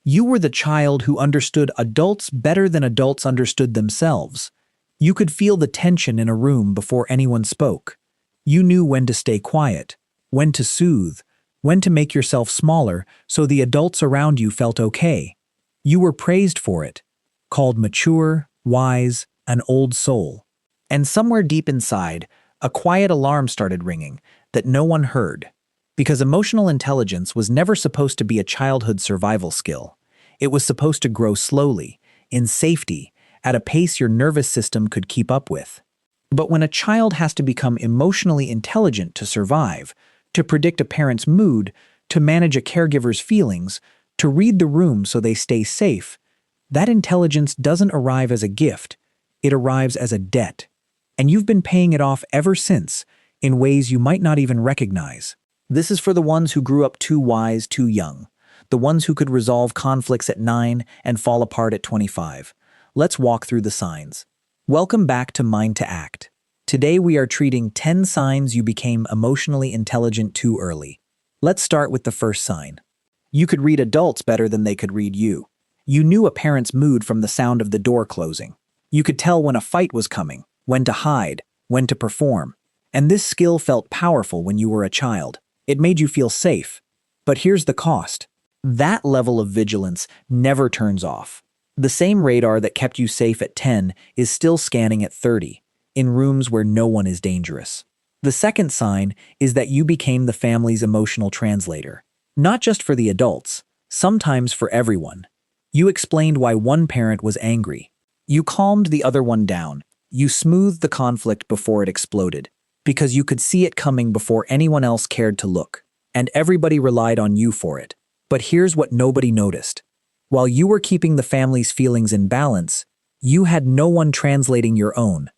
You were the child who understood adults better than adults understood themselves. You could feel the tension in a room before anyone spoke. You knew when to stay quiet, when to soothe, when to make yourself smaller so the adults around you felt okay. You were praised for it, called mature, wise, an old soul. And somewhere deep inside, a quiet alarm started ringing that no one heard. Because emotional intelligence was never supposed to be a childhood survival skill. It was supposed to grow slowly, in safety, at a pace your nervous system could keep up with. But when a child has to become emotionally intelligent to survive, to predict a parent's mood, to manage a caregiver's feelings, to read the room so they stay safe, that intelligence doesn't arrive as a gift, it arrives as a debt. And you've been paying it off ever since, in ways you might not even recognize. This is for the ones who grew up too wise, too young. The ones who could resolve conflicts at 9 and fall apart at 25. Let's walk through the signs. Welcome back to MindToAct. Today we are treating 10 signs you became emotionally intelligent too early. Let's start with the first sign. You could read adults better than they could read you. You knew a parent's mood from the sound of the door closing. You could tell when a fight was coming, when to hide, when to perform. And this skill felt powerful when you were a child. It made you feel safe. But here's the cost. That level of vigilance never turns off. The same radar that kept you safe at 10 is still scanning at 30, in rooms where no one is dangerous. The second sign is that you became the family's emotional translator. Not just for the adults, sometimes for everyone. You explained why one parent was angry. You calmed the other one down. You smoothed the conflict before it exploded, because you could see it coming before anyone else cared to look, and everybody relied on you for it. But here's what nobody noticed. While you were keeping the family's feelings in balance, you had no one translating your own.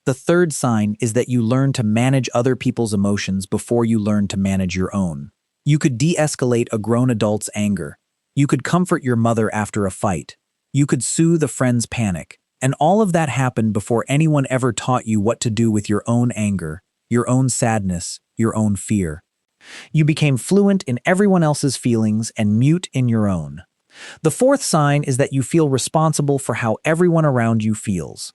The third sign is that you learned to manage other people's emotions before you learned to manage your own. You could de-escalate a grown adult's anger. You could comfort your mother after a fight. You could soothe a friend's panic. And all of that happened before anyone ever taught you what to do with your own anger, your own sadness, your own fear. You became fluent in everyone else's feelings and mute in your own. The fourth sign is that you feel responsible for how everyone around you feels.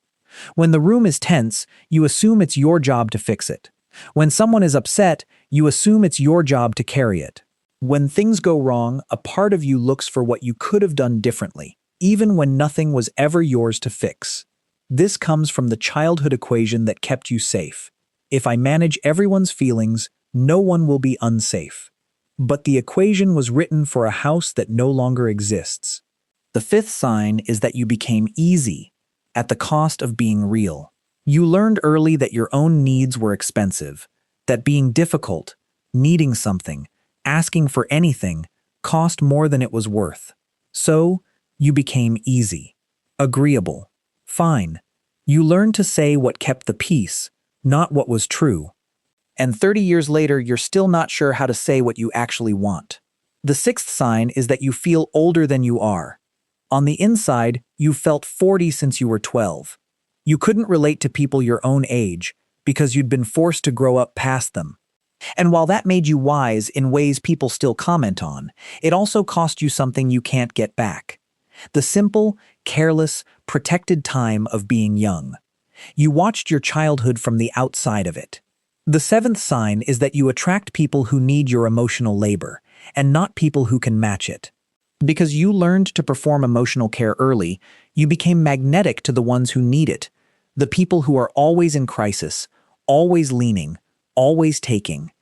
When the room is tense, you assume it's your job to fix it. When someone is upset, you assume it's your job to carry it. When things go wrong, a part of you looks for what you could have done differently, even when nothing was ever yours to fix. This comes from the childhood equation that kept you safe. If I manage everyone's feelings, no one will be unsafe. But the equation was written for a house that no longer exists. The fifth sign is that you became easy, at the cost of being real. You learned early that your own needs were expensive, that being difficult, needing something, asking for anything, cost more than it was worth. So, you became easy, agreeable, fine. You learned to say what kept the peace, not what was true. And 30 years later, you're still not sure how to say what you actually want. The sixth sign is that you feel older than you are. On the inside, you've felt 40 since you were 12. You couldn't relate to people your own age because you'd been forced to grow up past them. And while that made you wise in ways people still comment on, it also cost you something you can't get back. The simple, careless, protected time of being young. You watched your childhood from the outside of it. The seventh sign is that you attract people who need your emotional labor, and not people who can match it. Because you learned to perform emotional care early, you became magnetic to the ones who need it, the people who are always in crisis, always leaning, always taking.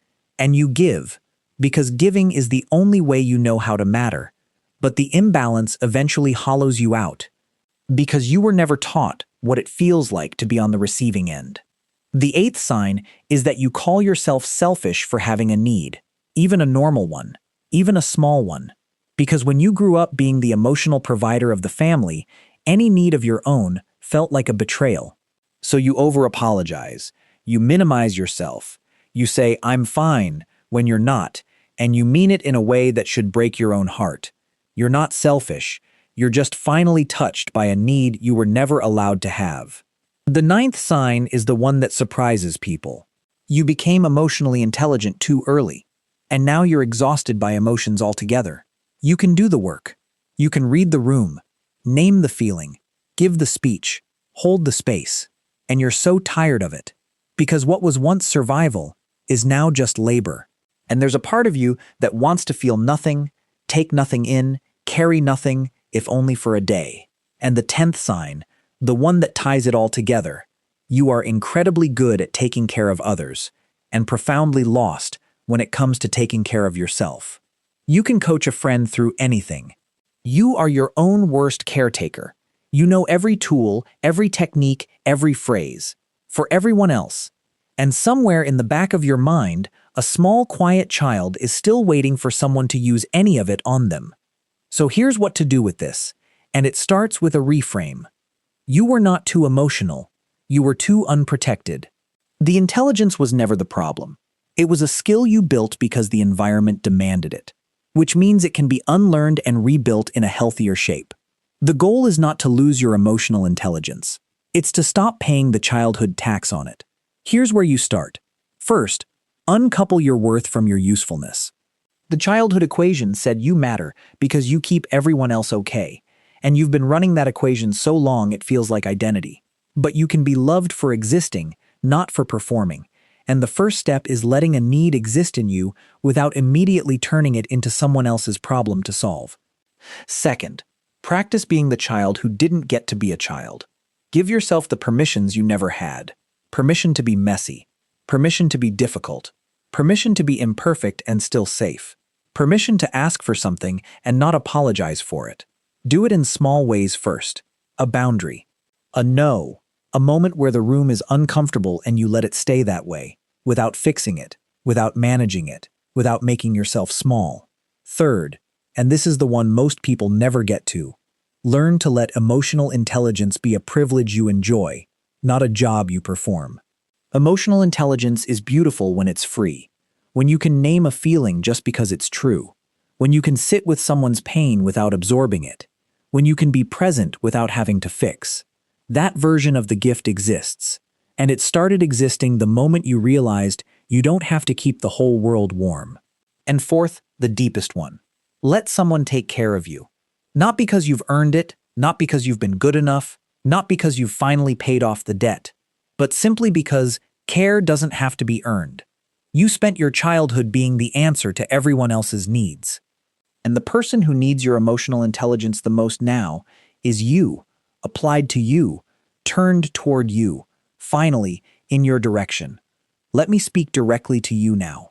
And you give, because giving is the only way you know how to matter. But the imbalance eventually hollows you out, because you were never taught what it feels like to be on the receiving end. The eighth sign is that you call yourself selfish for having a need, even a normal one, even a small one. Because when you grew up being the emotional provider of the family, any need of your own felt like a betrayal. So you over-apologize, you minimize yourself, you say, "I'm fine," when you're not, and you mean it in a way that should break your own heart. You're not selfish, you're just finally touched by a need you were never allowed to have. The ninth sign is the one that surprises people. You became emotionally intelligent too early, and now you're exhausted by emotions altogether. You can do the work. You can read the room, name the feeling, give the speech, hold the space, and you're so tired of it. Because what was once survival is now just labor. And there's a part of you that wants to feel nothing, take nothing in, carry nothing, if only for a day. And the 10th sign, the one that ties it all together, you are incredibly good at taking care of others and profoundly lost when it comes to taking care of yourself. You can coach a friend through anything. You are your own worst caretaker. You know every tool, every technique, every phrase. For everyone else. And somewhere in the back of your mind, a small quiet child is still waiting for someone to use any of it on them. So here's what to do with this. And it starts with a reframe. You were not too emotional. You were too unprotected. The intelligence was never the problem. It was a skill you built because the environment demanded it, which means it can be unlearned and rebuilt in a healthier shape. The goal is not to lose your emotional intelligence. It's to stop paying the childhood tax on it. Here's where you start. First, uncouple your worth from your usefulness. The childhood equation said you matter because you keep everyone else okay, and you've been running that equation so long it feels like identity. But you can be loved for existing, not for performing. And the first step is letting a need exist in you without immediately turning it into someone else's problem to solve. Second, practice being the child who didn't get to be a child. Give yourself the permissions you never had. Permission to be messy. Permission to be difficult. Permission to be imperfect and still safe. Permission to ask for something and not apologize for it. Do it in small ways first. A boundary. A no. A moment where the room is uncomfortable and you let it stay that way, without fixing it, without managing it, without making yourself small. Third, and this is the one most people never get to, learn to let emotional intelligence be a privilege you enjoy, not a job you perform. Emotional intelligence is beautiful when it's free, when you can name a feeling just because it's true, when you can sit with someone's pain without absorbing it, when you can be present without having to fix. That version of the gift exists, and it started existing the moment you realized you don't have to keep the whole world warm. And fourth, the deepest one. Let someone take care of you. Not because you've earned it, not because you've been good enough, not because you've finally paid off the debt, but simply because care doesn't have to be earned. You spent your childhood being the answer to everyone else's needs. And the person who needs your emotional intelligence the most now is you, applied to you, turned toward you, finally, in your direction. Let me speak directly to you now.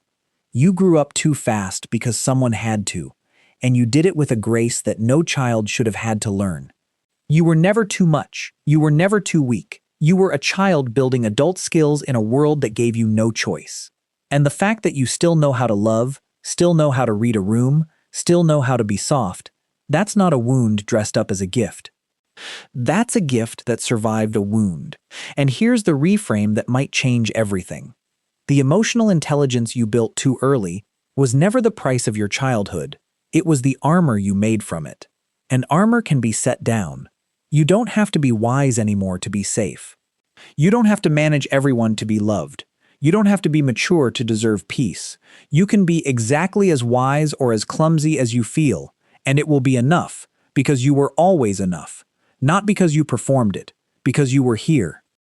You grew up too fast because someone had to, and you did it with a grace that no child should have had to learn. You were never too much. You were never too weak. You were a child building adult skills in a world that gave you no choice. And the fact that you still know how to love, still know how to read a room, still know how to be soft, that's not a wound dressed up as a gift. That's a gift that survived a wound. And here's the reframe that might change everything. The emotional intelligence you built too early was never the price of your childhood. It was the armor you made from it. And armor can be set down. You don't have to be wise anymore to be safe. You don't have to manage everyone to be loved. You don't have to be mature to deserve peace. You can be exactly as wise or as clumsy as you feel, and it will be enough, because you were always enough. Not because you performed it, because you were here.